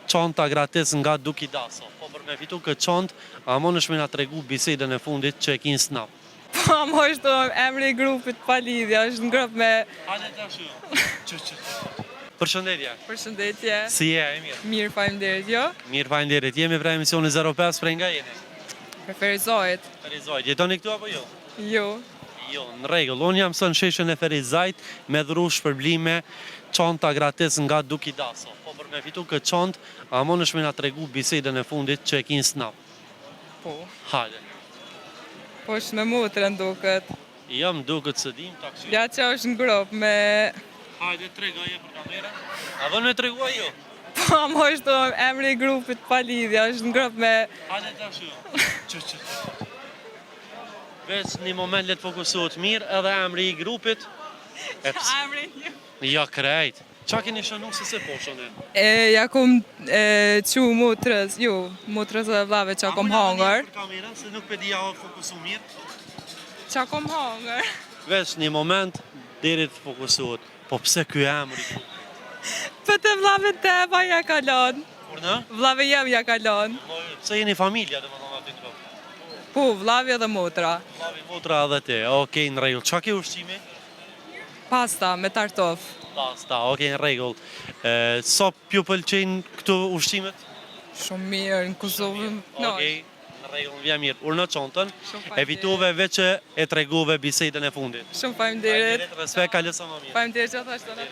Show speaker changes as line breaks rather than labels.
çanta gratis nga Dukidaso. Po për me fitu këtë çantë, a mundesh me na tregu bisedën e fundit që e kin snap?
Po, mo është emri i grupit pa lidhja, është në grup me...
Hajde tash ju. Përshëndetje.
Përshëndetje.
Si je, e mirë?
Mirë, faleminderit, jo?
Mirë, faleminderit. Jemi pra emisioni 05, prej nga jeni?
Preferizojt.
Ferizajt. Jetoni këtu apo jo?
Jo.
Jo, në rregull. Unë jam së në sheshën e Ferizajt me dhuru shpërblime çanta gratis nga Dukidaso. Po për me fitu këtë çantë, a mundesh me na tregu bisedën e fundit që e kin snap?
Po.
Hajde.
Po është me motrën duket.
Jam duket së dim taksi.
Ja që është në grup me...
Hajde, tregoje për kamerën. A do me tregua jo?
Po, mo është emri i grupit pa lidhja, është në grup me...
Hajde tash ju. Veç një moment le të fokusohet mirë edhe emri i grupit.
Emri një.
Ja, krejt. Qa keni shënu se se po shënë?
Ja kom që motrës, jo, motrës dhe vlave që kom hangër.
Për kamerën, se nuk pe dija o fokusu mirë.
Që kom hangër.
Veç një moment, deri të fokusohet. Po pse ky emri?
Për të vlave të eva ja kalon.
Kur në?
Vlave jem ja kalon.
Pse jeni familja dhe më thonë aty në grup?
Po, vlave dhe motra.
Vlavi, motra edhe ti. Okej, në rregull. Qa ke ushqimi?
Pasta me tartof.
Pasta, okej, në rregull. Sa pju pëlqejnë këtu ushqimet?
Shumë mirë, në Kosovë.
Okej, në rregull, vjen mirë. Ul në çantën.
Shumë
E fituve veç që e tregove bisedën e fundit.
Shumë faleminderit.
Respekt, ka lësa më mirë.
Faleminderit që thashtë.